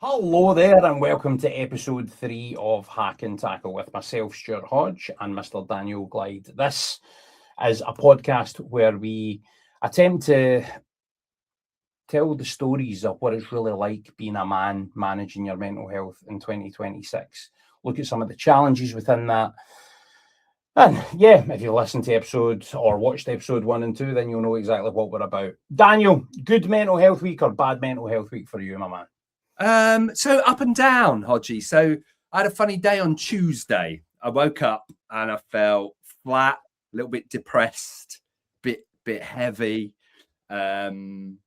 Hello there, and welcome to episode 3 of Hack and Tackle with myself, Stuart Hodge, and Mr. Daniel Glyde. This is a podcast where we attempt to tell the stories of what it's really like being a man managing your mental health in 2026. Look at some of the challenges within that. And yeah, if you listened to episode or watched episode 1 and 2, then you'll know exactly what we're about. Daniel, good mental health week or bad mental health week for you, my man? So up and down, Hodgie. So I had a funny day on Tuesday. I woke up and I felt flat, a little bit depressed, bit heavy. And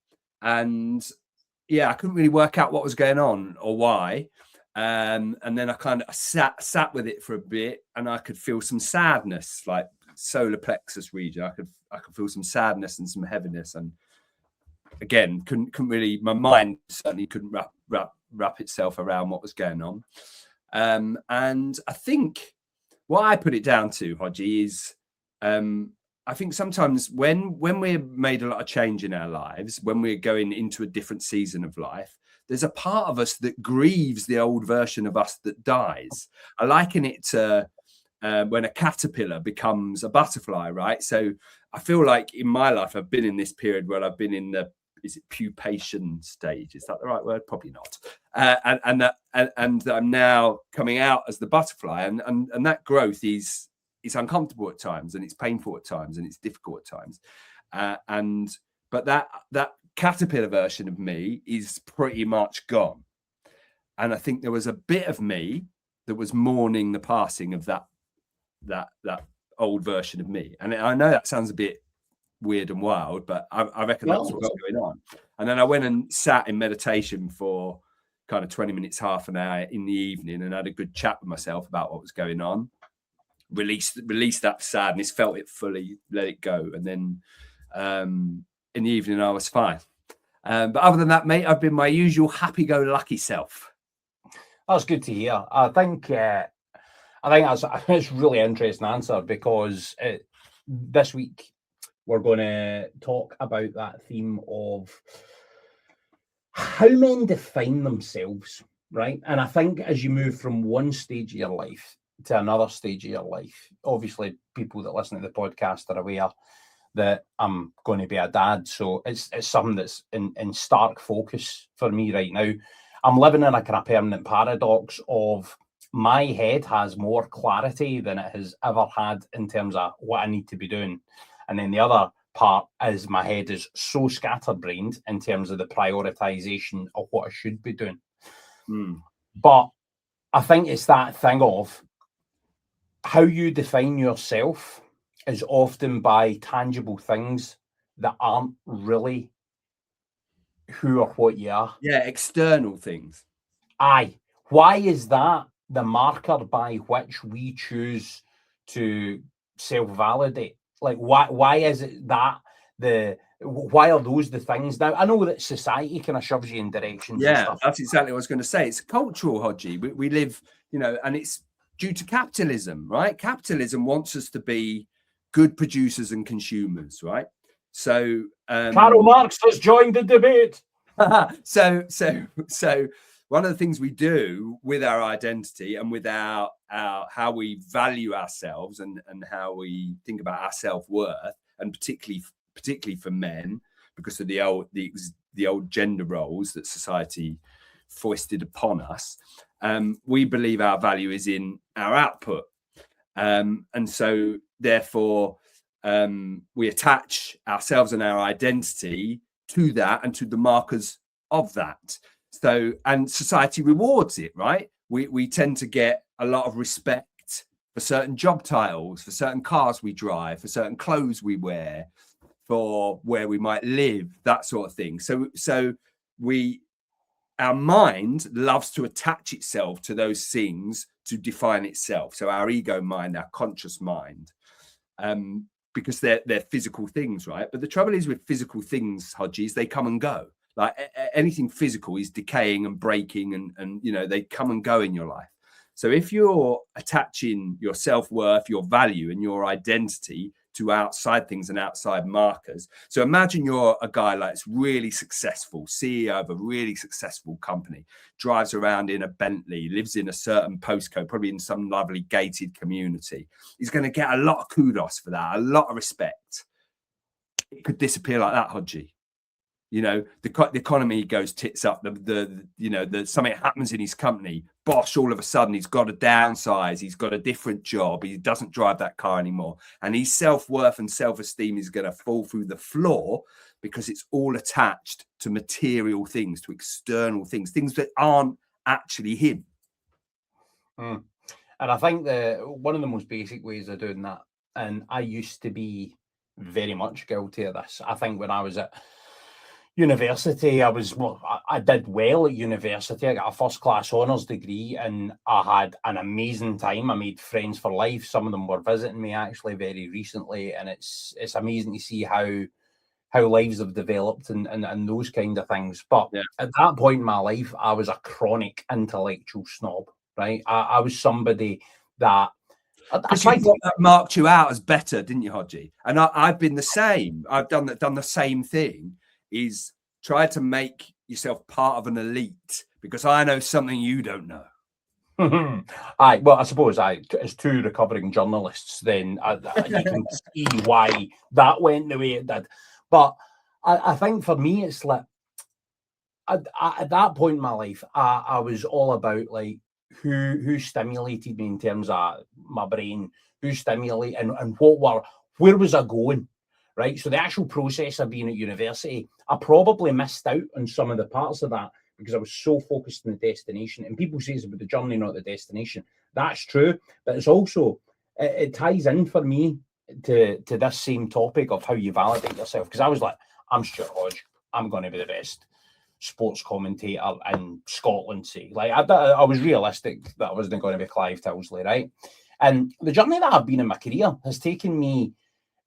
yeah, I couldn't really work out what was going on or why. And then I kind of sat with it for a bit, and I could feel some sadness, like solar plexus region. I could feel some sadness and some heaviness, and again, couldn't really. My mind certainly couldn't wrap itself around what was going on. And I think what I put it down to, Hodgie, is I think sometimes when we're made a lot of change in our lives, when we're going into a different season of life, there's a part of us that grieves the old version of us that dies. I liken it to when a caterpillar becomes a butterfly, right? So I feel like in my life, I've been in this period where I've been in is it pupation stage? Is that the right word? Probably not. And I'm now coming out as the butterfly, and that growth is uncomfortable at times, and it's painful at times, and it's difficult at times. But that caterpillar version of me is pretty much gone, and I think there was a bit of me that was mourning the passing of that old version of me. And I know that sounds a bit weird and wild, but I reckon that's what's going on. And then I went and sat in meditation for kind of 20 minutes, half an hour in the evening, and had a good chat with myself about what was going on. Released that sadness, felt it fully, let it go, and then in the evening I was fine. But other than that, mate, I've been my usual happy-go-lucky self. That's good to hear. I think that's a really interesting answer, because this week we're going to talk about that theme of how men define themselves, right? And I think as you move from one stage of your life to another stage of your life, obviously people that listen to the podcast are aware that I'm going to be a dad, so it's something that's in stark focus for me right now. I'm living in a kind of permanent paradox of my head has more clarity than it has ever had in terms of what I need to be doing. And then the other part is my head is so scatterbrained in terms of the prioritization of what I should be doing. But I think it's that thing of how you define yourself is often by tangible things that aren't really who or what you are. Yeah, external things. Aye. Why is that the marker by which we choose to self-validate? Like, why is it that why are those the things? Now, I know that society kind of shoves you in directions. Yeah, and stuff. That's exactly what I was going to say. It's cultural, Hodgie. We live, and it's due to capitalism, right? Capitalism wants us to be good producers and consumers, right? So Karl Marx has joined the debate. So one of the things we do with our identity and with our how we value ourselves and how we think about our self-worth, and particularly for men, because of the old gender roles that society foisted upon us, we believe our value is in our output, and so therefore we attach ourselves and our identity to that and to the markers of that. So, and society rewards it, right? We tend to get a lot of respect for certain job titles, for certain cars we drive, for certain clothes we wear, for where we might live, that sort of thing. So our mind loves to attach itself to those things to define itself. So our ego mind, our conscious mind, because they're physical things, right? But the trouble is with physical things, Hodges, they come and go. Like anything physical is decaying and breaking, and they come and go in your life. So if you're attaching your self-worth, your value, and your identity to outside things and outside markers. So imagine you're a guy like this really successful, CEO of a really successful company, drives around in a Bentley, lives in a certain postcode, probably in some lovely gated community. He's going to get a lot of kudos for that, a lot of respect. It could disappear like that, Hodgie. You know, the economy goes tits up. Something happens in his company. Bosh! All of a sudden, he's got to downsize. He's got a different job. He doesn't drive that car anymore, and his self-worth and self-esteem is going to fall through the floor because it's all attached to material things, to external things that aren't actually him. And I think one of the most basic ways of doing that, and I used to be very much guilty of this. I think when I was at university, I did well at university. I got a first-class honours degree and I had an amazing time. I made friends for life. Some of them were visiting me actually very recently, and it's amazing to see how lives have developed and those kind of things. But at that point in my life, I was a chronic intellectual snob, right? I was somebody that that marked you out as better, didn't you, Hodgie? And I've been the same. I've done the same thing. Is try to make yourself part of an elite because I know something you don't know. Well, I suppose as two recovering journalists, then you can see why that went the way it did. But I think for me, it's like at that point in my life, I was all about like who stimulated me in terms of my brain, who stimulated and where was I going? Right. So the actual process of being at university, I probably missed out on some of the parts of that because I was so focused on the destination. And people say it's about the journey, not the destination. That's true. But it's also, it ties in for me to this same topic of how you validate yourself. Because I was like, I'm Stuart Hodge. I'm going to be the best sports commentator in Scotland, say. Like I was realistic that I wasn't going to be Clive Tilsley, right? And the journey that I've been in my career has taken me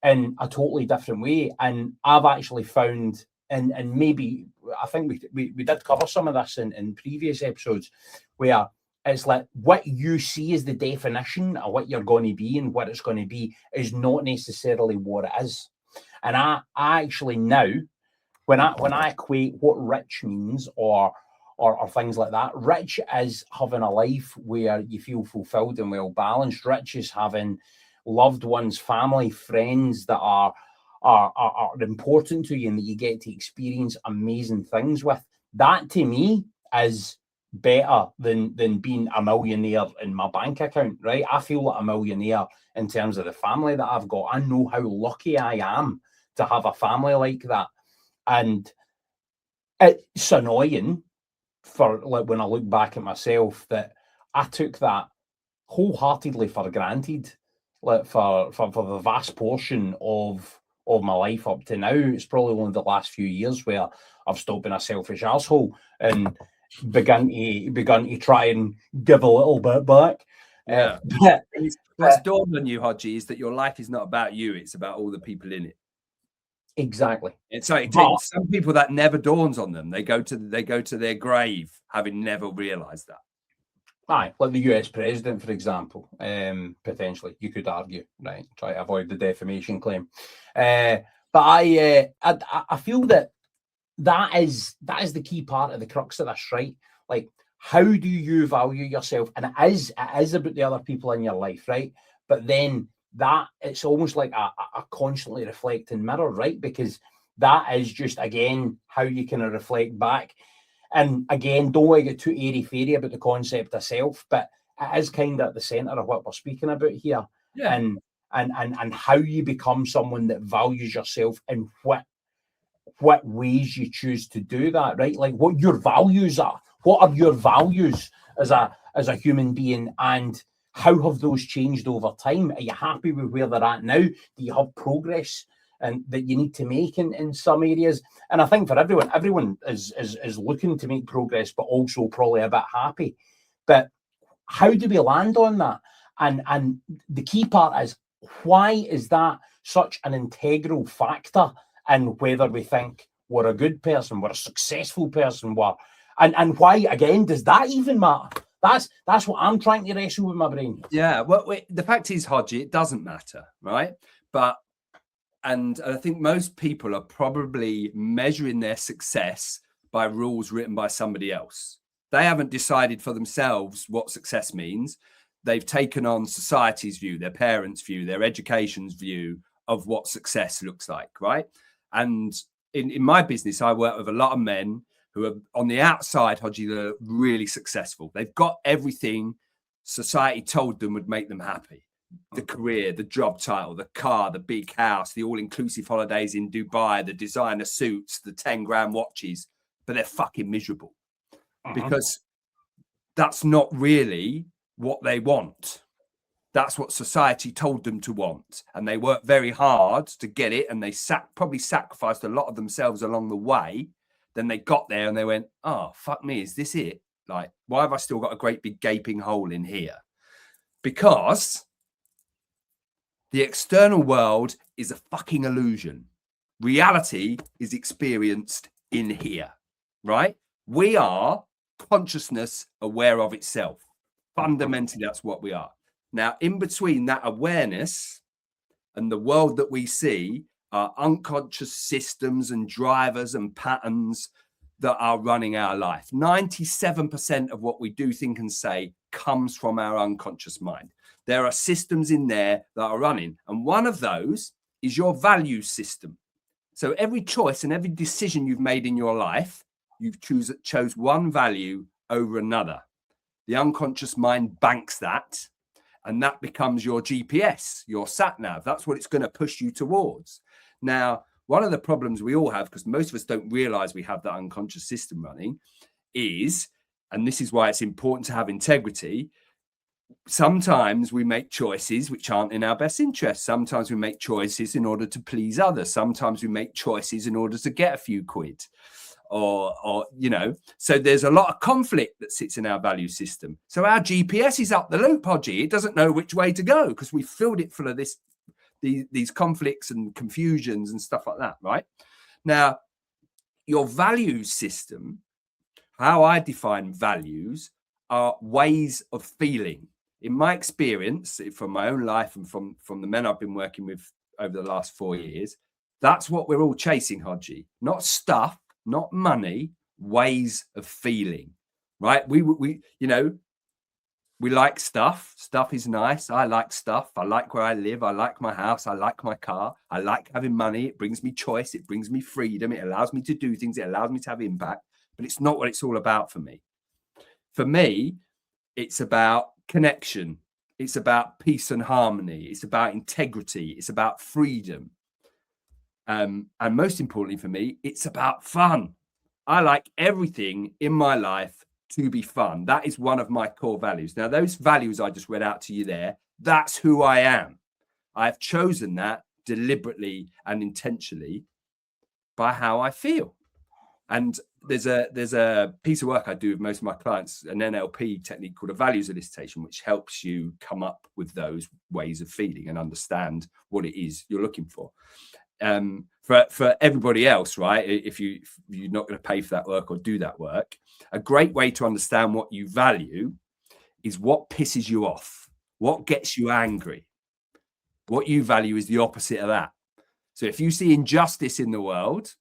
in a totally different way. And I've actually found, and maybe I think we did cover some of this in previous episodes, where it's like what you see as the definition of what you're going to be and what it's going to be is not necessarily what it is. And I actually now, when I equate what rich means or things like that, rich is having a life where you feel fulfilled and well balanced. Rich is having loved ones, family, friends that are important to you and that you get to experience amazing things with. That to me is better than being a millionaire in my bank account, right? I feel like a millionaire in terms of the family that I've got. I know how lucky I am to have a family like that. And it's annoying for like when I look back at myself that I took that wholeheartedly for granted. Like for the vast portion of my life up to now. It's probably only the last few years where I've stopped being a selfish asshole and begun to try and give a little bit back. Yeah. What's dawned on you, Hodgie, is that your life is not about you, it's about all the people in it. Exactly. And so it takes some people that never dawns on them. They go to their grave having never realized that. Aye, like the US president, for example, potentially you could argue, right? Try to avoid the defamation claim. But I feel that is the key part of the crux of this, right? Like, how do you value yourself? And it is about the other people in your life, right? But then that it's almost like a constantly reflecting mirror, right? Because that is just again how you kind of reflect back. And again, don't want to get too airy-fairy about the concept of self, but it is kind of at the centre of what we're speaking about here. Yeah. And how you become someone that values yourself and what ways you choose to do that, right? Like what your values are. What are your values as a human being, and how have those changed over time? Are you happy with where they're at now? Do you have progress and that you need to make in some areas? And I think for everyone is looking to make progress, but also probably a bit happy. But how do we land on that? And the key part is, why is that such an integral factor in whether we think we're a good person, we're a successful person, and why again does that even matter? That's what I'm trying to wrestle with my brain. Yeah, well, the fact is, Hodgie, it doesn't matter, right? But And I think most people are probably measuring their success by rules written by somebody else. They haven't decided for themselves what success means. They've taken on society's view, their parents' view, their education's view of what success looks like, right? And in my business, I work with a lot of men who are on the outside, Hodgie, that are really successful. They've got everything society told them would make them happy. The career, the job title, the car, the big house, the all-inclusive holidays in Dubai, the designer suits, the 10 grand watches, but they're fucking miserable because that's not really what they want. That's what society told them to want. And they worked very hard to get it. And they probably sacrificed a lot of themselves along the way. Then they got there and they went, oh, fuck me, is this it? Like, why have I still got a great big gaping hole in here? Because the external world is a fucking illusion. Reality is experienced in here, right? We are consciousness aware of itself. Fundamentally, that's what we are. Now, in between that awareness and the world that we see are unconscious systems and drivers and patterns that are running our life. 97% of what we do, think, and say comes from our unconscious mind. There are systems in there that are running, and one of those is your value system. So every choice and every decision you've made in your life, you've chose one value over another. The unconscious mind banks that, and that becomes your GPS, your sat nav. That's what it's going to push you towards. Now, one of the problems we all have, because most of us don't realize we have that unconscious system running, is, and this is why it's important to have integrity, sometimes we make choices which aren't in our best interest. Sometimes we make choices in order to please others. Sometimes we make choices in order to get a few quid. Or you know, so there's a lot of conflict that sits in our value system. So our GPS is up the loop, Hodgie. It doesn't know which way to go because we filled it full of these conflicts and confusions and stuff like that, right? Now, your value system, how I define values, are ways of feeling. In my experience, from my own life and from the men I've been working with over the last 4 years, that's what we're all chasing, Hodgie. Not stuff, not money, ways of feeling, right? We you know, we like stuff. Stuff is nice. I like stuff. I like where I live. I like my house. I like my car. I like having money. It brings me choice. It brings me freedom. It allows me to do things. It allows me to have impact. But it's not what it's all about for me. For me, it's about connection. It's about peace and harmony. It's about integrity. It's about freedom. And most importantly for me, it's about fun. I like everything in my life to be fun. That is one of my core values. Now, those values I just read out to you there, that's who I am. I've chosen that deliberately and intentionally by how I feel. And there's a piece of work I do with most of my clients, an NLP technique called a values elicitation, which helps you come up with those ways of feeling and understand what it is you're looking for. For everybody else, right? If you're not going to pay for that work or do that work, a great way to understand what you value is what pisses you off, what gets you angry. What you value is the opposite of that. So if you see injustice in the world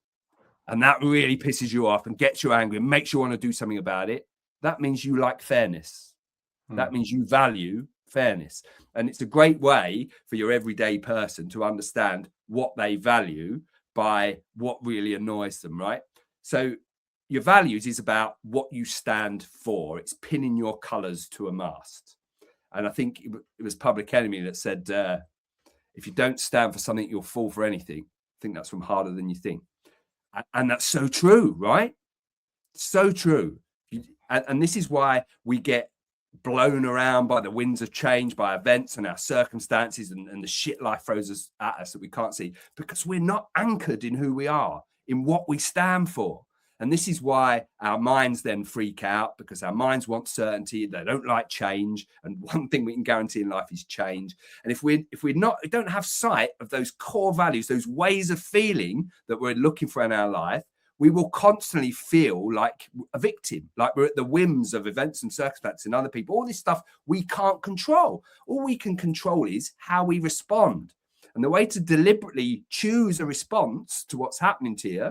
and that really pisses you off and gets you angry and makes you want to do something about it, that means you like fairness. That means you value fairness. And it's a great way for your everyday person to understand what they value by what really annoys them, right? So your values is about what you stand for. It's pinning your colors to a mast. And I think it was Public Enemy that said, if you don't stand for something, you'll fall for anything. I think that's from Harder Than You Think. And that's so true, right? So true. And this is why we get blown around by the winds of change, by events and our circumstances and the shit life throws at us that we can't see, because we're not anchored in who we are, in what we stand for. And this is why our minds then freak out, because our minds want certainty. They don't like change. And one thing we can guarantee in life is change. And if we don't have sight of those core values, those ways of feeling that we're looking for in our life, we will constantly feel like a victim, like we're at the whims of events and circumstances and other people. All this stuff we can't control. All we can control is how we respond. And the way to deliberately choose a response to what's happening to you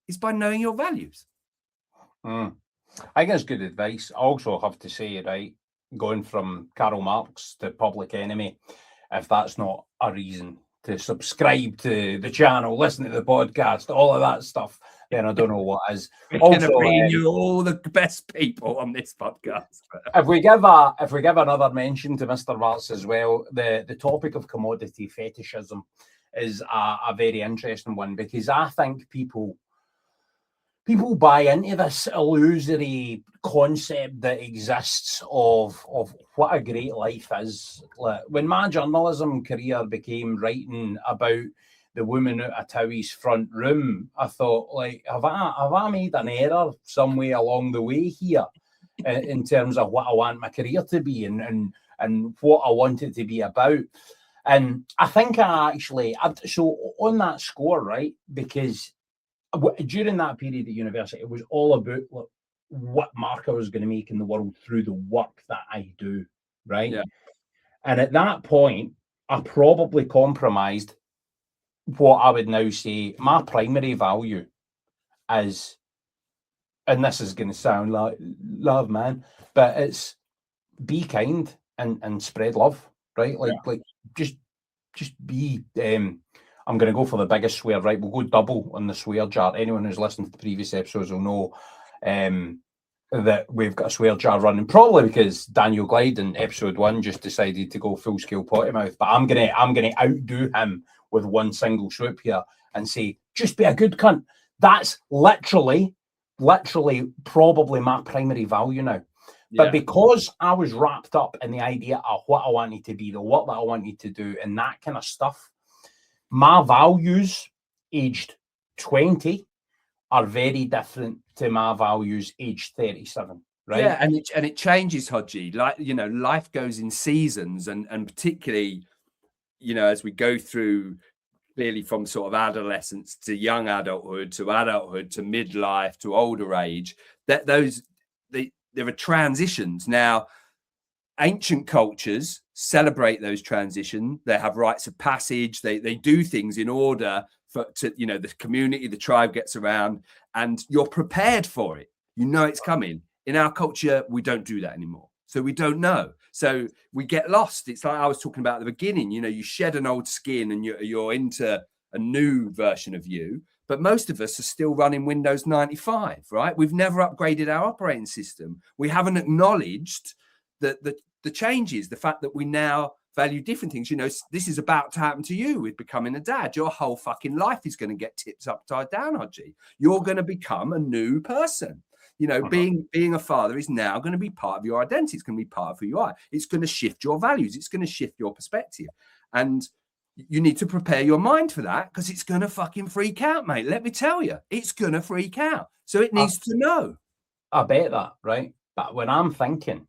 is by knowing your values. I think it's good advice. I also have to say, right, going from Karl Marx to Public Enemy, if that's not a reason to subscribe to the channel, listen to the podcast, all of that stuff, then I don't know what is. We're going to bring you all the best people on this podcast. If we give another mention to Mr. Marx as well, the topic of commodity fetishism is a very interesting one, because I think people buy into this illusory concept that exists of what a great life is. Like, when my journalism career became writing about the woman out of Towie's front room, I thought, like, have I made an error somewhere along the way here in terms of what I want my career to be and what I want it to be about? And I think so on that score, right, because during that period at university, it was all about what mark I was going to make in the world through the work that I do, right? Yeah. And at that point, I probably compromised what I would now say my primary value is, and this is going to sound like love, man, but it's be kind and spread love, right? Like just be. I'm going to go for the biggest swear, right? We'll go double on the swear jar. Anyone who's listened to the previous episodes will know that we've got a swear jar running, probably because Daniel Glyde in episode 1 just decided to go full scale potty mouth. But I'm gonna outdo him with one single swoop here and say, just be a good cunt. That's literally probably my primary value now. Yeah. But because I was wrapped up in the idea of what I wanted to be, the work that I wanted to do, and that kind of stuff, my values aged 20 are very different to my values aged 37, right? Yeah, and it changes, Hodgie. Like, you know, life goes in seasons, and particularly, you know, as we go through clearly from sort of adolescence to young adulthood to midlife to older age, there are transitions. Now, ancient cultures celebrate those transitions. They have rites of passage. They do things in order to, you know, the community, the tribe gets around, and you're prepared for it. You know it's coming. In our culture, we don't do that anymore. So we don't know. So we get lost. It's like I was talking about at the beginning. You know, you shed an old skin and you're into a new version of you. But most of us are still running Windows 95, right? We've never upgraded our operating system. We haven't acknowledged that the changes, the fact that we now value different things. You know, this is about to happen to you with becoming a dad. Your whole fucking life is going to get tipped upside down, Hodgie. You're going to become a new person. You know, being a father is now going to be part of your identity. It's going to be part of who you are. It's going to shift your values. It's going to shift your perspective. And you need to prepare your mind for that, because it's going to fucking freak out, mate. Let me tell you, it's going to freak out. So it needs to know. I bet that, right? But when I'm thinking,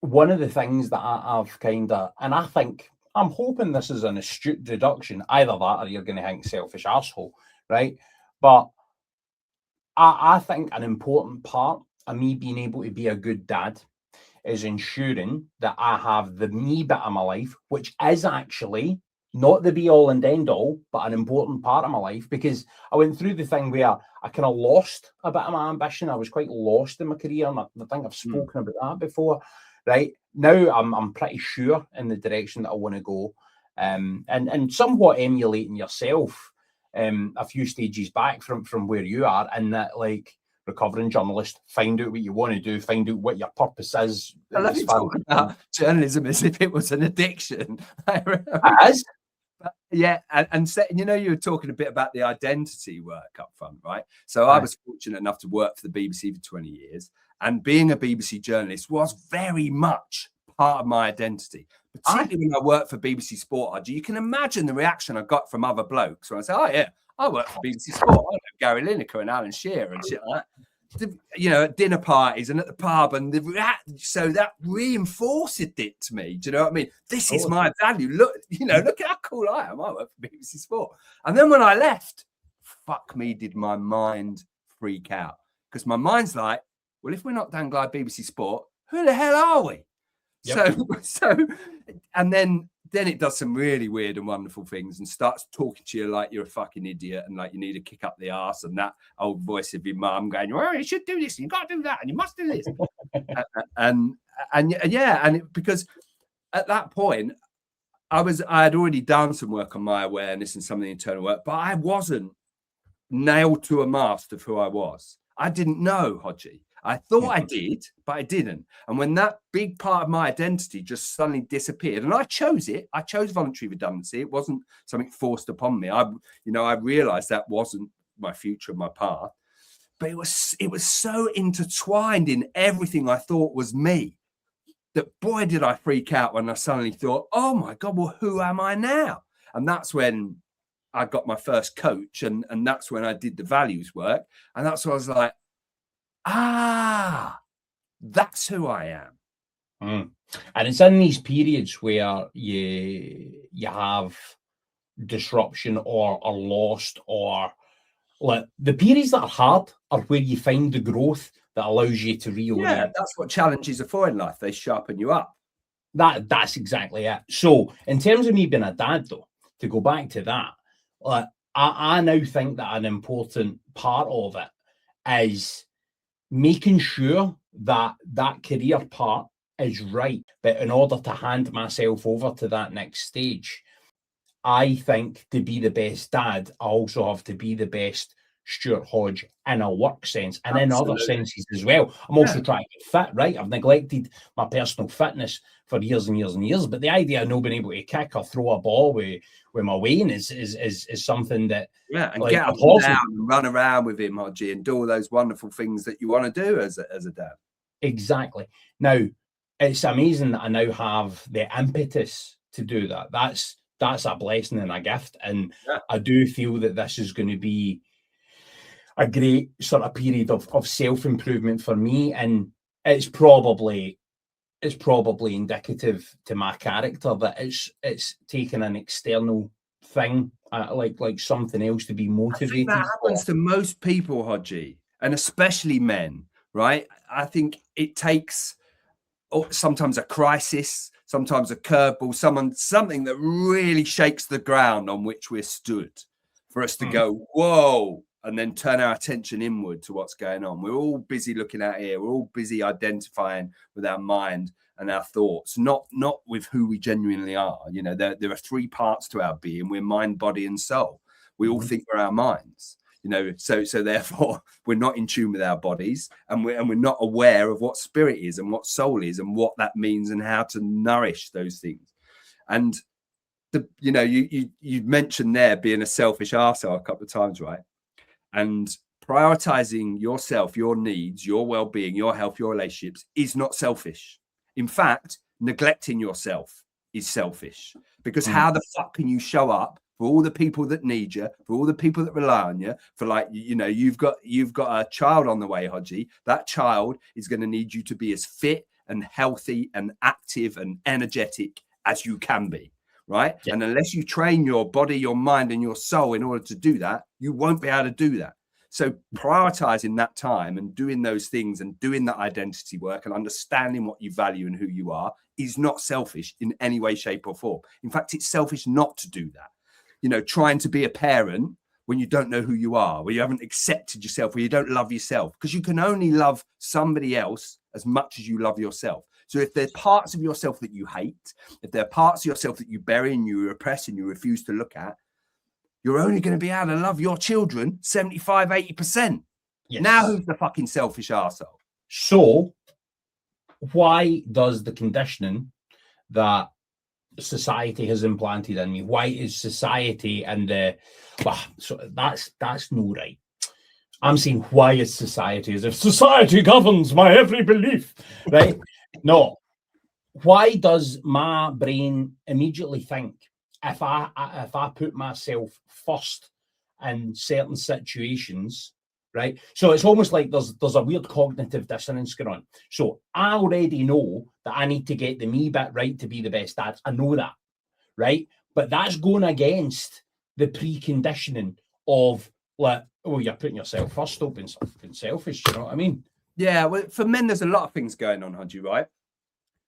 one of the things that I've kind of, and I think, I'm hoping this is an astute deduction, either that or you're going to think selfish arsehole, right? But I think an important part of me being able to be a good dad is ensuring that I have the me bit of my life, which is actually not the be all and end all, but an important part of my life, because I went through the thing where I kind of lost a bit of my ambition. I was quite lost in my career, and I think I've spoken about that before. Right now, I'm pretty sure in the direction that I want to go, and somewhat emulating yourself a few stages back from where you are, and that, like, recovering journalist, find out what you want to do, find out what your purpose is. I love you talking about journalism as if it was an addiction. It is. Yeah, and you know, you were talking a bit about the identity work up front, right? So I was fortunate enough to work for the BBC for 20 years, and being a BBC journalist was very much part of my identity, particularly when I worked for BBC Sport. You can imagine the reaction I got from other blokes when I say, "Oh yeah, I work for BBC Sport. I know Gary Lineker and Alan Shearer and shit like that." You know, at dinner parties and at the pub, and so that reinforced it to me. Do you know what I mean? This is my value. Look, you know, look how cool I am. I work for BBC Sport. And then when I left, fuck me, did my mind freak out, because my mind's like, well, if we're not Dan Glyde BBC Sport, who the hell are we? Yep. So, and then then it does some really weird and wonderful things and starts talking to you like you're a fucking idiot and like you need to kick up the arse, and that old voice of your mum going, well, you should do this, and you got to do that, and you must do this. Because at that point, I had already done some work on my awareness and some of the internal work, but I wasn't nailed to a mast of who I was. I didn't know, Hodgie. I thought I did, but I didn't. And when that big part of my identity just suddenly disappeared, and I chose it, I chose voluntary redundancy. It wasn't something forced upon me. I realized that wasn't my future, my path, but it was so intertwined in everything I thought was me that boy, did I freak out when I suddenly thought, oh my God, well, who am I now? And that's when I got my first coach, and that's when I did the values work. And that's when I was like, that's who I am. And it's in these periods where you have disruption or are lost, or like the periods that are hard are where you find the growth that allows you to reorient. Yeah, that's what challenges are for in life. They sharpen you up. That's exactly it. So in terms of me being a dad, though, to go back to that, I now think that an important part of it is making sure that that career part is right. But in order to hand myself over to that next stage, I think to be the best dad, I also have to be the best Stuart Hodge in a work sense and in other senses as well. I'm also trying to get fit, right? I've neglected my personal fitness for years and years and years. But the idea of not being able to kick or throw a ball with my Wayne is something that and get up and down and run around with him, Hodgie, and do all those wonderful things that you want to do as a dad. Exactly. Now it's amazing that I now have the impetus to do that. That's a blessing and a gift, and I do feel that this is going to be a great sort of period of self-improvement for me, and it's probably indicative to my character that it's taken an external thing, like something else to be motivated. That happens to most people, Hodgie, and especially men, right? I think it takes sometimes a crisis, sometimes a curveball, something that really shakes the ground on which we're stood for us to go, whoa, and then turn our attention inward to what's going on. We're all busy looking out here. We're all busy identifying with our mind and our thoughts, not with who we genuinely are. You know, there are three parts to our being. We're mind, body, and soul. We all think we're our minds. You know, so therefore we're not in tune with our bodies, and we're not aware of what spirit is and what soul is and what that means and how to nourish those things. And you mentioned there being a selfish arsehole a couple of times, right? And prioritizing yourself, your needs, your well-being, your health, your relationships is not selfish. In fact, neglecting yourself is selfish, because how the fuck can you show up for all the people that need you, for all the people that rely on you, for like, you know, you've got a child on the way, Hodgie. That child is going to need you to be as fit and healthy and active and energetic as you can be, right? Yeah. And unless you train your body, your mind, and your soul in order to do that, you won't be able to do that. So prioritizing that time and doing those things and doing that identity work and understanding what you value and who you are is not selfish in any way, shape, or form. In fact, it's selfish not to do that. You know, trying to be a parent when you don't know who you are, where you haven't accepted yourself, where you don't love yourself, because you can only love somebody else as much as you love yourself. So if there are parts of yourself that you hate, if there are parts of yourself that you bury and you repress and you refuse to look at, you're only going to be able to love your children 75, 80%. Yes. Now who's the fucking selfish arsehole? So why does the conditioning that society has implanted in me, why is society and so that's no right. I'm saying, why is society, as if society governs my every belief, right? No. Why does my brain immediately think if I put myself first in certain situations, right? So it's almost like there's a weird cognitive dissonance going on. So I already know that I need to get the me bit right to be the best dad. I know that, right? But that's going against the preconditioning of, like, oh, you're putting yourself first, stop being something selfish. You know what I mean? Yeah, well, for men, there's a lot of things going on, Hodgie, right?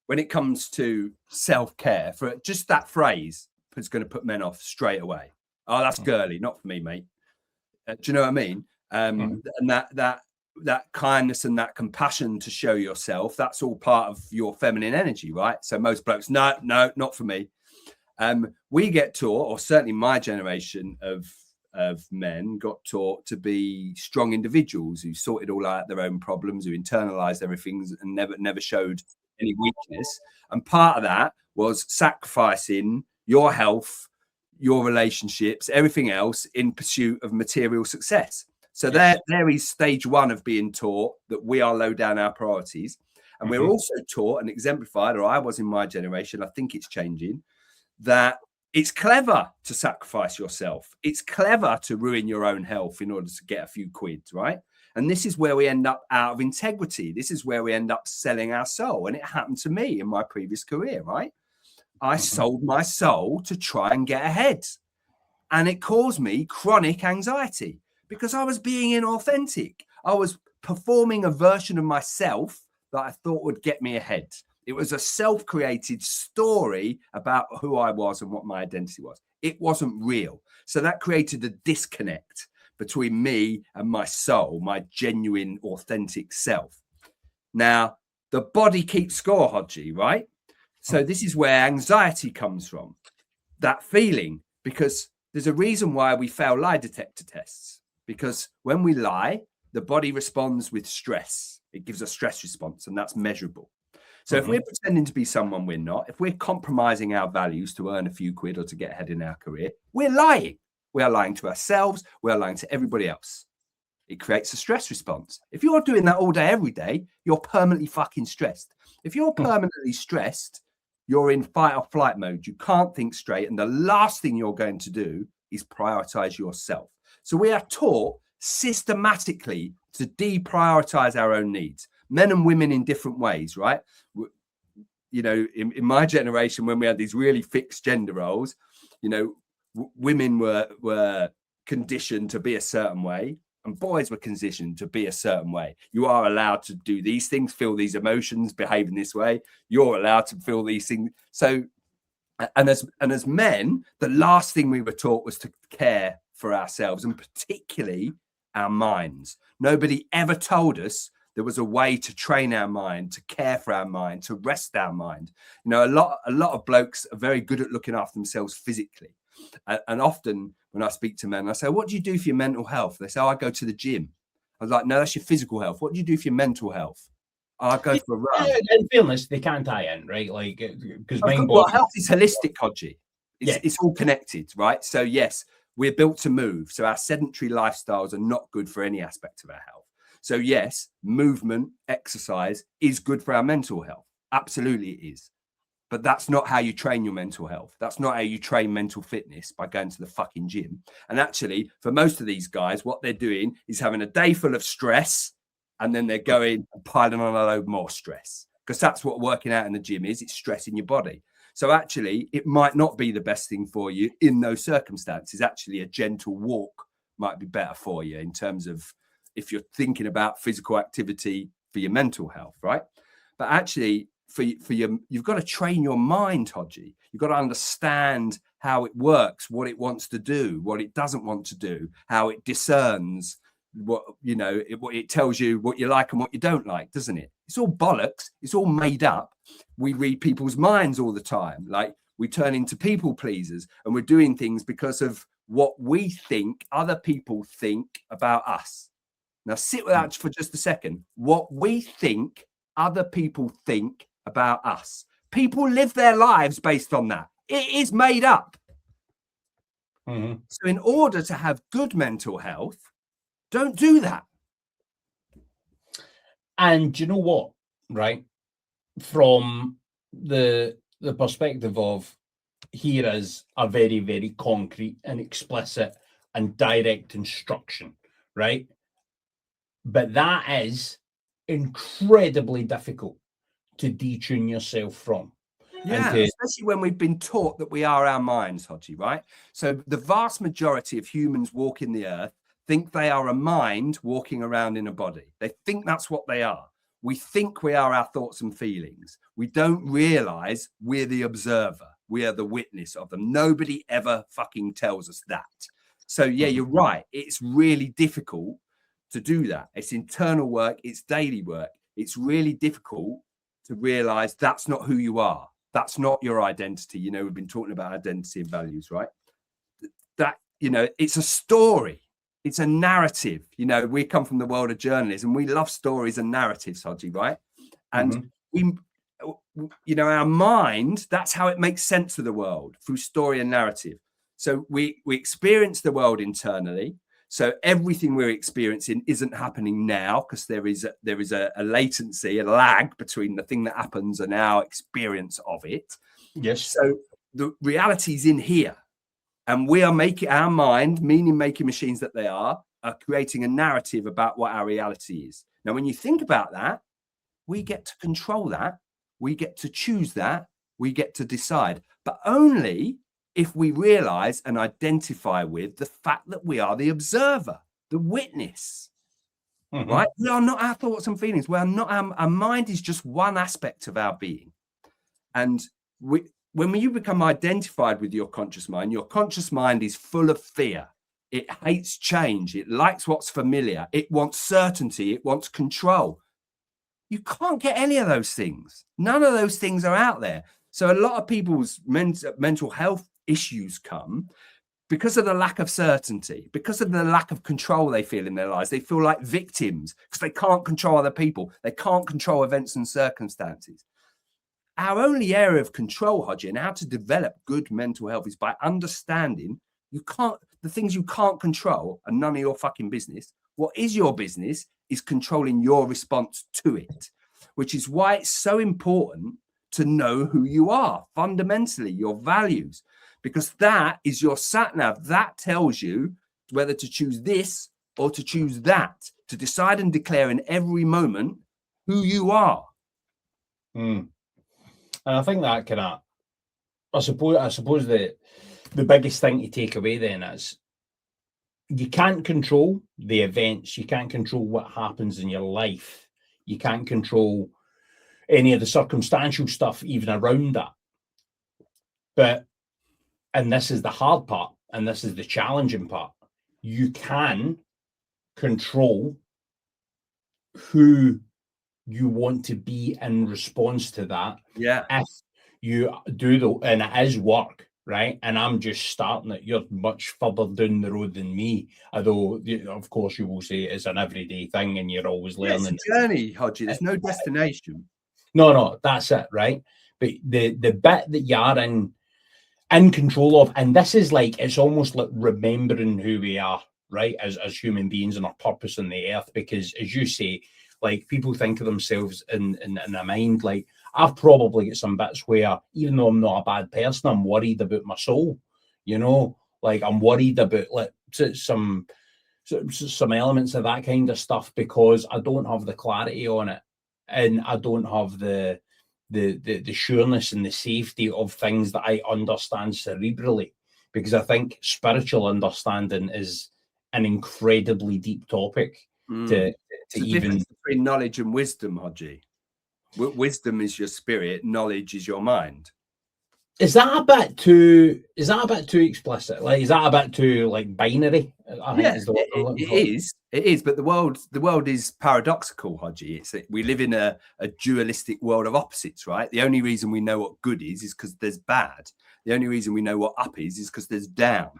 when it comes to self-care, for just that phrase is going to put men off straight away. Oh, that's girly, not for me, mate. Do you know what I mean? And that kindness and that compassion to show yourself, that's all part of your feminine energy, right? So most blokes, no, not for me. We get taught, or certainly my generation of men got taught to be strong individuals who sorted all out their own problems, who internalized everything and never showed any weakness. And part of that was sacrificing your health, your relationships, everything else in pursuit of material success. So there is stage one of being taught that we are low down our priorities. And we're also taught and exemplified, or I was in my generation, I think it's changing, that it's clever to sacrifice yourself. It's clever to ruin your own health in order to get a few quid, right? And this is where we end up out of integrity. This is where we end up selling our soul. And it happened to me in my previous career, right? I sold my soul to try and get ahead. And it caused me chronic anxiety because I was being inauthentic. I was performing a version of myself that I thought would get me ahead. It was a self-created story about who I was and what my identity was. It wasn't real. So that created a disconnect between me and my soul, my genuine, authentic self. Now, the body keeps score, Hodgie, right? So this is where anxiety comes from, that feeling, because there's a reason why we fail lie detector tests. Because when we lie, the body responds with stress. It gives a stress response, and that's measurable. So if we're pretending to be someone we're not, if we're compromising our values to earn a few quid or to get ahead in our career, we're lying. We are lying to ourselves. We are lying to everybody else. It creates a stress response. If you're doing that all day, every day, you're permanently fucking stressed. If you're permanently stressed, you're in fight or flight mode. You can't think straight. And the last thing you're going to do is prioritize yourself. So we are taught systematically to deprioritize our own needs. Men and women in different ways, right? You know, in my generation, when we had these really fixed gender roles, you know, women were conditioned to be a certain way and boys were conditioned to be a certain way. You are allowed to do these things, feel these emotions, behave in this way. You're allowed to feel these things. So, and as men, the last thing we were taught was to care for ourselves and particularly our minds. Nobody ever told us there was a way to train our mind, to care for our mind, to rest our mind. You know, a lot of blokes are very good at looking after themselves physically. And often when I speak to men, I say, what do you do for your mental health? They say, oh, I go to the gym. I was like, no, that's your physical health. What do you do for your mental health? Oh, I go for a run. In fairness, they can't tie in, right? Like, because health is holistic, Hodgie. It's all connected, right? So yes, we're built to move. So our sedentary lifestyles are not good for any aspect of our health. So yes, movement, exercise is good for our mental health. Absolutely it is. But that's not how you train your mental health. That's not how you train mental fitness, by going to the fucking gym. And actually, for most of these guys, what they're doing is having a day full of stress and then they're going and piling on a load more stress, because that's what working out in the gym is. It's stressing your body. So actually, it might not be the best thing for you in those circumstances. Actually, a gentle walk might be better for you in terms of if you're thinking about physical activity for your mental health, right? But actually, you've got to train your mind, Hodgie. You've got to understand how it works, what it wants to do, what it doesn't want to do, how it discerns what, you know, it tells you what you like and what you don't like, doesn't it? It's all bollocks. It's all made up. We read people's minds all the time. Like, we turn into people pleasers and we're doing things because of what we think other people think about us. Now, sit with that for just a second. What we think other people think about us. People live their lives based on that. It is made up. So in order to have good mental health, don't do that. And you know what, right? From the perspective of, here is a very, very concrete and explicit and direct instruction, right? But that is incredibly difficult to detune yourself from. Yeah, especially when we've been taught that we are our minds, Hodgie, right? So the vast majority of humans walking the earth think they are a mind walking around in a body. They think that's what they are. We think we are our thoughts and feelings. We don't realize we're the observer. We are the witness of them. Nobody ever fucking tells us that. So yeah, you're right. It's really difficult to do that. It's internal work. It's daily work. It's really difficult to realize that's not who you are. That's not your identity. You know, we've been talking about identity and values, right? That, you know, it's a story. It's a narrative. You know, we come from the world of journalism. We love stories and narratives, Hodgie, right? And we, you know, our mind, that's how it makes sense of the world, through story and narrative. So we experience the world internally. So everything we're experiencing isn't happening now, because there is a latency, a lag between the thing that happens and our experience of it. Yes. So the reality is in here. And we are making our mind, meaning making machines that they are creating a narrative about what our reality is. Now, when you think about that, we get to control that. We get to choose that. We get to decide, but only if we realize and identify with the fact that we are the observer, the witness, right? We are not our thoughts and feelings. We are not, our mind is just one aspect of our being. And when you become identified with your conscious mind is full of fear. It hates change. It likes what's familiar. It wants certainty. It wants control. You can't get any of those things. None of those things are out there. So a lot of people's mental health issues come because of the lack of certainty, because of the lack of control they feel in their lives. They feel like victims because they can't control other people. They can't control events and circumstances. Our only area of control, Hodgie, and how to develop good mental health is by understanding the things you can't control are none of your fucking business. What is your business is controlling your response to it, which is why it's so important to know who you are, fundamentally, your values, because that is your sat nav. That tells you whether to choose this or to choose that, to decide and declare in every moment who you are. And I think that kind of, I suppose the biggest thing to take away then is you can't control the events. You can't control what happens in your life. You can't control any of the circumstantial stuff even around that. But, and this is the hard part, and this is the challenging part, you can control who you want to be in response to that. Yeah. If you do and it is work, right? And I'm just starting it. You're much further down the road than me. Although, of course, you will say it's an everyday thing and you're always learning. It's a journey, Hodgie. There's no destination. No, that's it, right? But the bit that you are in control of, and this is like, it's almost like remembering who we are, right? As human beings and our purpose on the earth. Because as you say, like, people think of themselves in a mind, like, I've probably got some bits where, even though I'm not a bad person, I'm worried about my soul, you know, like I'm worried about like some elements of that kind of stuff, because I don't have the clarity on it, and I don't have the sureness and the safety of things that I understand cerebrally, because I think spiritual understanding is an incredibly deep topic to even between knowledge and wisdom, Hodgie. Wisdom is your spirit, knowledge is your mind. Is that a bit too explicit? Like, is that a bit too like binary? I think is the word I'm looking for. It is, but the world is paradoxical, Hodgie. We live in a dualistic world of opposites, right? The only reason we know what good is because there's bad. The only reason we know what up is because there's down.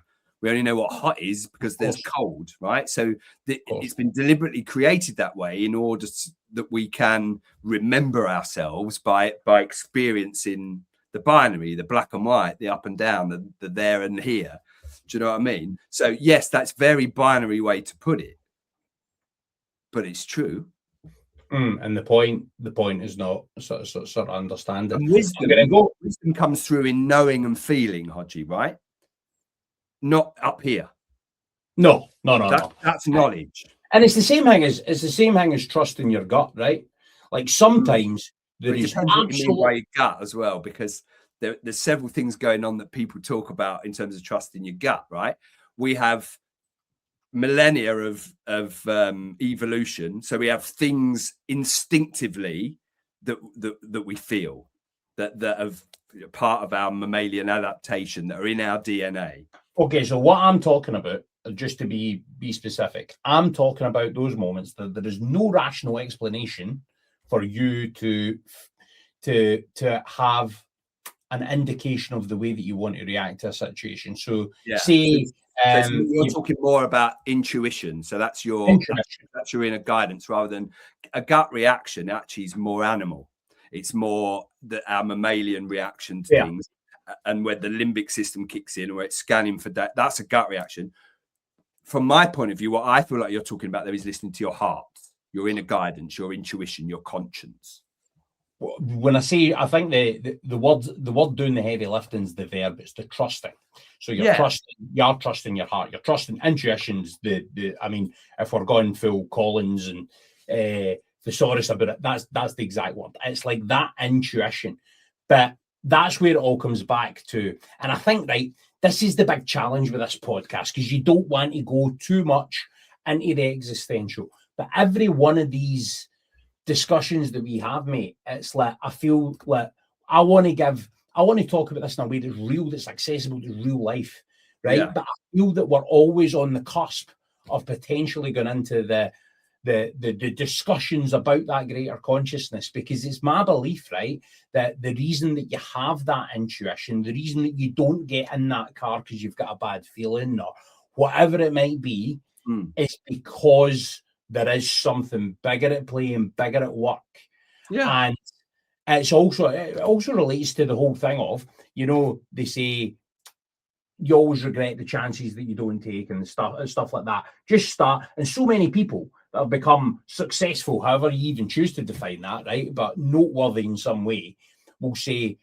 We only know what hot is because there's cold, right? So it's been deliberately created that way in order that we can remember ourselves by experiencing the binary, the black and white, the up and down, the there and here. Do you know what I mean? So yes, that's very binary way to put it, but it's true. And the point is not sort of understanding. And wisdom comes through in knowing and feeling, Hodgie, right? Not up here. No. That's knowledge. And it's the same thing as trusting your gut, right? Like sometimes there is depends what you mean by your gut as well, because there's several things going on that people talk about in terms of trusting your gut, right? We have millennia of evolution. So we have things instinctively that we feel that have part of our mammalian adaptation that are in our DNA. Okay, so what I'm talking about, just to be specific, I'm talking about those moments that there is no rational explanation for you to have an indication of the way that you want to react to a situation. So say you're talking more about intuition. So that's your inner guidance rather than a gut reaction. Actually, is more animal. It's more that our mammalian reaction to things, and where the limbic system kicks in, where it's scanning for that. That's a gut reaction. From my point of view, what I feel like you're talking about there is listening to your heart, your inner guidance, your intuition, your conscience. When I say, I think the word doing the heavy lifting is the verb. It's the trusting. So you're trusting your heart. You're trusting intuitions. I mean, if we're going full Collins and thesaurus about it, that's the exact word. It's like that intuition. But that's where it all comes back to. And I think, right, this is the big challenge with this podcast, because you don't want to go too much into the existential. But every one of these discussions that we have, mate, it's like I feel like I want to talk about this in a way that's real, that's accessible to real life, right? Yeah. But I feel that we're always on the cusp of potentially going into the discussions about that greater consciousness, because it's my belief, right, that the reason that you have that intuition, the reason that you don't get in that car because you've got a bad feeling or whatever it might be, is because there is something bigger at play and bigger at work. Yeah. And it also relates to the whole thing of, they say you always regret the chances that you don't take and stuff like that. Just start. And so many people that have become successful, however you even choose to define that, right, but noteworthy in some way, will say,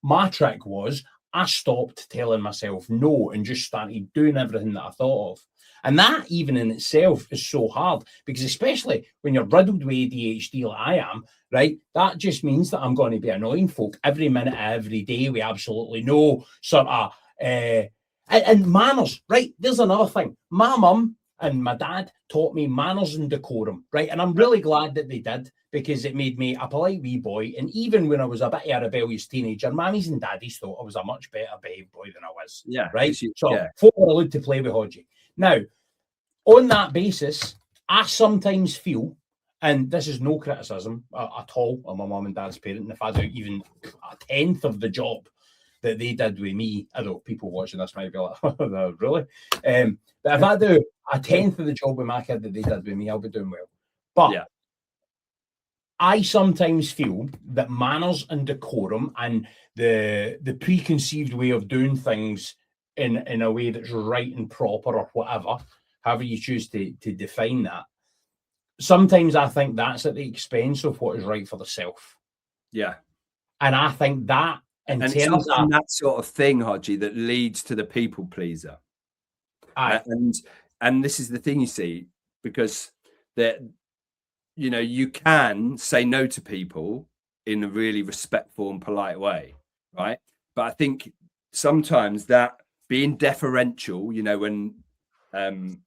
my trick was I stopped telling myself no and just started doing everything that I thought of. And that even in itself is so hard, because especially when you're riddled with ADHD like I am, right, that just means that I'm going to be annoying folk every minute, every day. We absolutely know sort of, and manners, right? There's another thing. My mum and my dad taught me manners and decorum, right? And I'm really glad that they did, because it made me a polite wee boy. And even when I was a bit of a rebellious teenager, mammies and daddies thought I was a much better behaved boy than I was. Yeah. Right? Folk were allowed to play with Hodgie. Now, on that basis, I sometimes feel, and this is no criticism at all of my mum and dad's parent, and if I do even a tenth of the job that they did with me, I know people watching this might be like, really? But if I do a tenth of the job with my kid that they did with me, I'll be doing well. But I sometimes feel that manners and decorum and the preconceived way of doing things in a way that's right and proper or whatever, however you choose to define that, sometimes I think that's at the expense of what is right for the self. Yeah. And I think that and it's often that sort of thing, Hodgie, that leads to the people pleaser. And this is the thing, you see, because that, you can say no to people in a really respectful and polite way, right? But I think sometimes that being deferential, when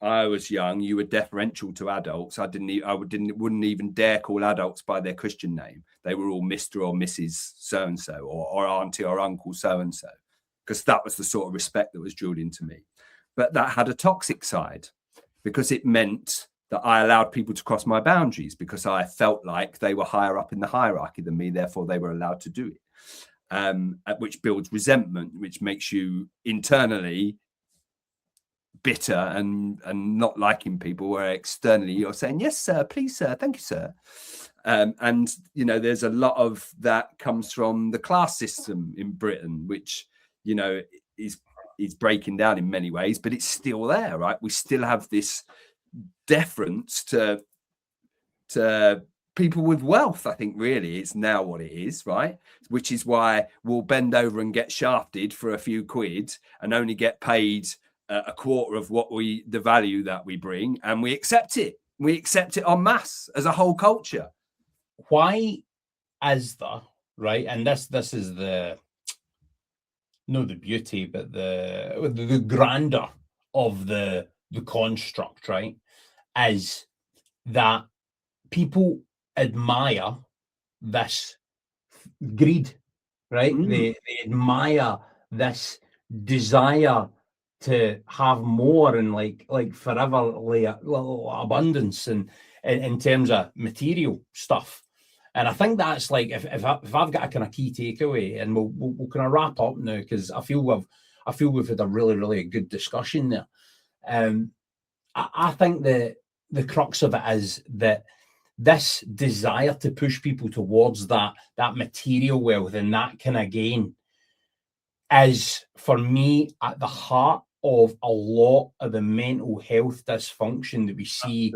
I was young, you were deferential to adults. I wouldn't even dare call adults by their Christian name. They were all Mr. or Mrs. so-and-so or auntie or uncle so-and-so, because that was the sort of respect that was drilled into me. But that had a toxic side, because it meant that I allowed people to cross my boundaries because I felt like they were higher up in the hierarchy than me. Therefore, they were allowed to do it, which builds resentment, which makes you internally bitter and not liking people, where externally you're saying, yes, sir, please, sir, thank you, sir. And, there's a lot of that comes from the class system in Britain, which, is breaking down in many ways, but it's still there, right? We still have this deference to people with wealth. I think really it's now what it is, right? Which is why we'll bend over and get shafted for a few quid and only get paid a quarter of the value that we bring, and we accept it. We accept it en masse as a whole culture. Why is there, right? And this is the beauty, but the grandeur of the the construct, right, is that people admire this greed, right? They admire this desire to have more and like forever abundance and in terms of material stuff. And I think that's like if I've got a kind of key takeaway, and we'll kind of wrap up now because I feel we've had a really good discussion there. I think the crux of it is that this desire to push people towards that material wealth and that kind of gain is, for me, at the heart of a lot of the mental health dysfunction that we see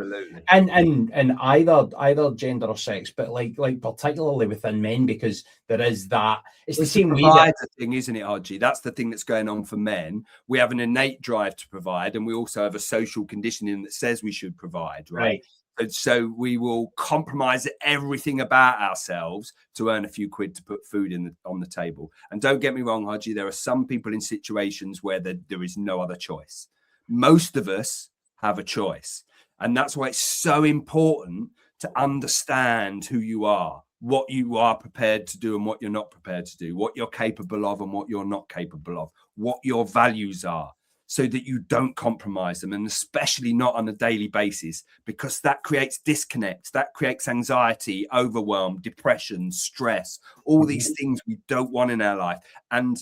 in either gender or sex, but like particularly within men, because there is that. It's the same way that thing, isn't it, Hodgie? That's the thing that's going on for men. We have an innate drive to provide, and we also have a social conditioning that says we should provide, right? And so we will compromise everything about ourselves to earn a few quid to put food on the table. And don't get me wrong, Hodgie, there are some people in situations where there is no other choice. Most of us have a choice. And that's why it's so important to understand who you are, what you are prepared to do and what you're not prepared to do, what you're capable of and what you're not capable of, what your values are, so that you don't compromise them, and especially not on a daily basis, because that creates disconnects, that creates anxiety, overwhelm, depression, stress, all these things we don't want in our life. And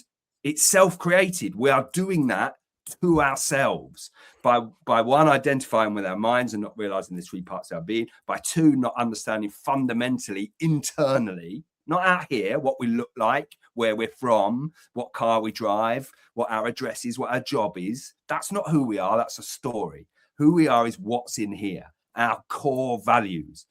it's self-created. We are doing that to ourselves by one, identifying with our minds and not realizing the three parts of our being, by two, not understanding fundamentally, internally, not out here, what we look like, where we're from, what car we drive, what our address is, what our job is. That's not who we are. That's a story. Who we are is what's in here, our core values.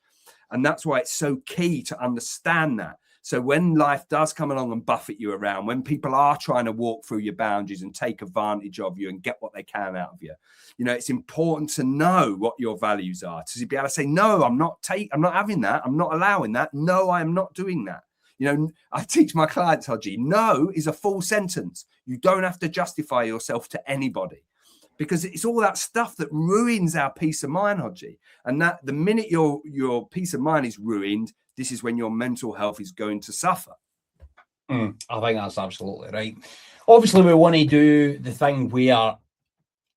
And that's why it's so key to understand that. So when life does come along and buffet you around, when people are trying to walk through your boundaries and take advantage of you and get what they can out of you, it's important to know what your values are, to be able to say, no, I'm not having that. I'm not allowing that. No, I am not doing that. I teach my clients, Hodgie, no is a full sentence. You don't have to justify yourself to anybody, because it's all that stuff that ruins our peace of mind, Hodgie. And that the minute your peace of mind is ruined, this is when your mental health is going to suffer. I think that's absolutely right. Obviously, we want to do the thing where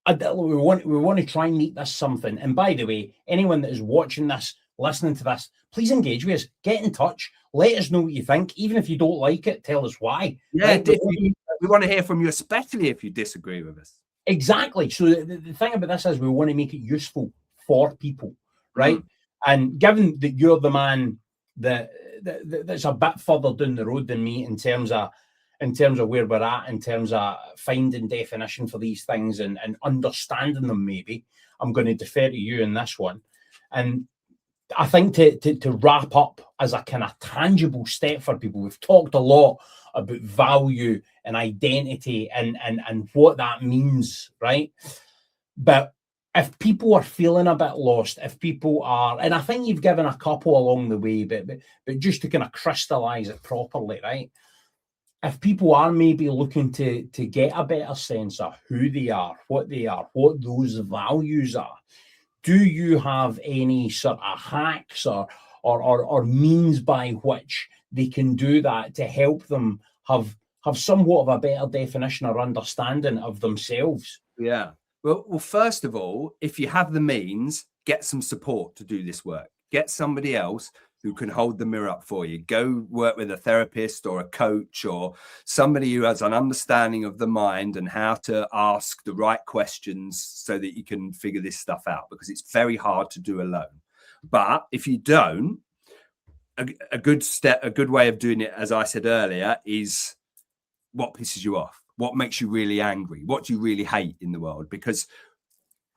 we want to try and make this something. And by the way, anyone that is watching this, listening to this, please engage with us. Get in touch. Let us know what you think. Even if you don't like it, tell us why. Yeah, right? We want to hear from you, especially if you disagree with us. Exactly. So the thing about this is we want to make it useful for people, right? And given that you're the man that's a bit further down the road than me in terms of where we're at, in terms of finding definition for these things and understanding them, maybe I'm going to defer to you in this one. And I think to wrap up as a kind of tangible step for people, we've talked a lot about value and identity and what that means, right? But if people are feeling a bit lost, if people are, and I think you've given a couple along the way, but just to kind of crystallize it properly, right? If people are maybe looking to get a better sense of who they are, what those values are, do you have any sort of hacks or means by which they can do that to help them have somewhat of a better definition or understanding of themselves? Yeah. Well, first of all, if you have the means, get some support to do this work. Get somebody else who can hold the mirror up for you. Go work with a therapist or a coach or somebody who has an understanding of the mind and how to ask the right questions so that you can figure this stuff out, because it's very hard to do alone. But if you don't, a good way of doing it, as I said earlier, is what pisses you off, what makes you really angry, what do you really hate in the world? Because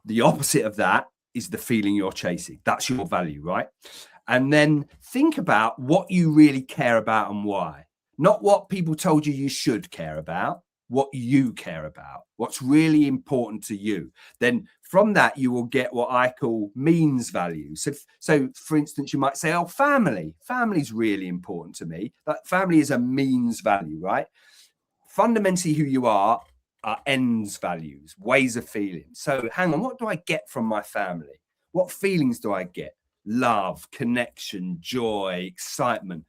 the opposite of that is the feeling you're chasing. That's your value, right? And then think about what you really care about and why. Not what people told you should care about, what you care about, what's really important to you. Then from that, you will get what I call means value. So for instance, you might say, oh, family. Family's really important to me. That family is a means value, right? Fundamentally, who you are are ends values, ways of feeling. So hang on, what do I get from my family? What feelings do I get? Love, connection, joy, excitement.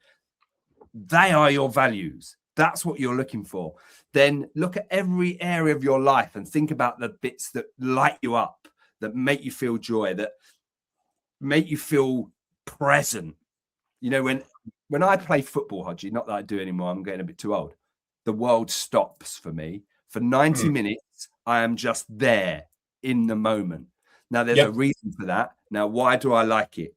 They are your values. That's what you're looking for. Then look at every area of your life and think about the bits that light you up, that make you feel joy, that make you feel present. You know, when I play football, Hodgie, not that I do anymore, I'm getting a bit too old, the world stops for me. For 90 minutes, I am just there in the moment. Now, there's a reason for that. Now, why do I like it?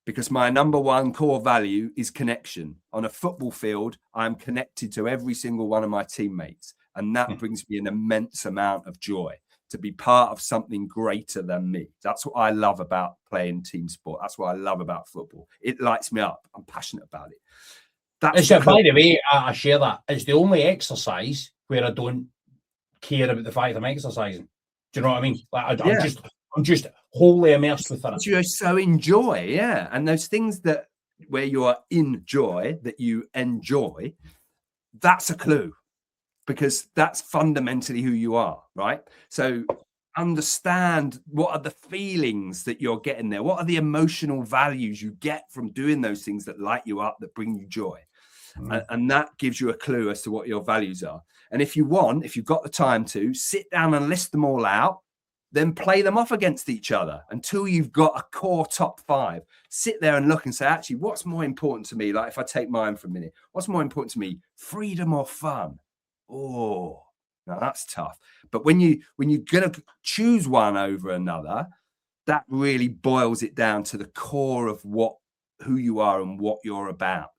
Because my number one core value is connection. On a football field, I'm connected to every single one of my teammates. And that brings me an immense amount of joy to be part of something greater than me. That's what I love about playing team sport. That's what I love about football. It lights me up. I'm passionate about it. By the way, I share that. It's the only exercise where I don't care about the fact I'm exercising. Do you know what I mean? Like, I'm just wholly immersed within it. You so enjoy, yeah. And those things that where you are in joy, that you enjoy, that's a clue, because that's fundamentally who you are, right? So understand what are the feelings that you're getting there. What are the emotional values you get from doing those things that light you up, that bring you joy. And that gives you a clue as to what your values are. And if you've got the time to sit down and list them all out, then play them off against each other until you've got a core top 5. Sit there and look and say, actually, what's more important to me? Like if I take mine for a minute, what's more important to me? Freedom or fun? Oh, now that's tough. But when you're going to choose one over another, that really boils it down to the core of who you are and what you're about.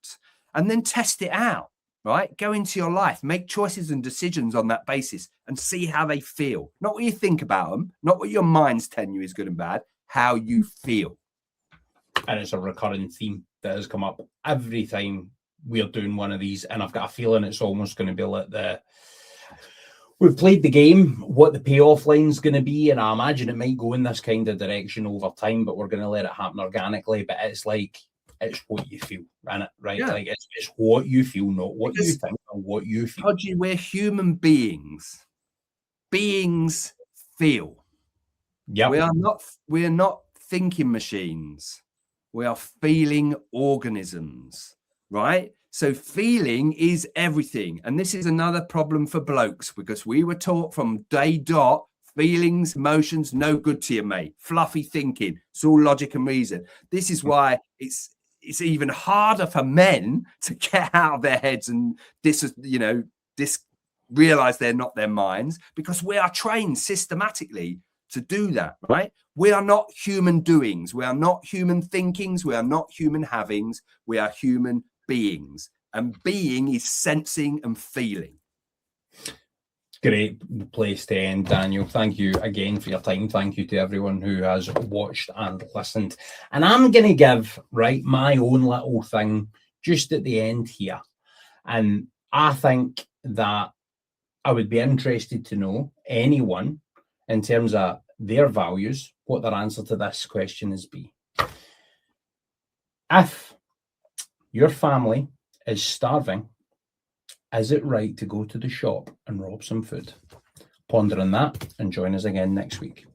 And then test it out, right? Go into your life, make choices and decisions on that basis and see how they feel. Not what you think about them, not what your mind's telling you is good and bad, how you feel. And it's a recurring theme that has come up every time we're doing one of these. And I've got a feeling it's almost going to be like we've played the game, what the payoff line's going to be. And I imagine it might go in this kind of direction over time, but we're going to let it happen organically. But it's like, it's what you feel, isn't it? Right? Yeah. Like it's what you feel, not what you think, or what you feel. Hodgie, we're human beings. Beings feel. Yeah. We're not thinking machines. We are feeling organisms, right? So feeling is everything. And this is another problem for blokes, because we were taught from day dot, feelings, emotions, no good to you, mate. Fluffy thinking. It's all logic and reason. This is why it's even harder for men to get out of their heads and realize they're not their minds, because we are trained systematically to do that, right? We are not human doings. We are not human thinkings. We are not human havings. We are human beings. And being is sensing and feeling. Great place to end, Daniel. Thank you again for your time. Thank you to everyone who has watched and listened. And I'm going to give, my own little thing just at the end here. And I think that I would be interested to know anyone in terms of their values, what their answer to this question is be. If your family is starving, is it right to go to the shop and rob some food? Ponder on that and join us again next week.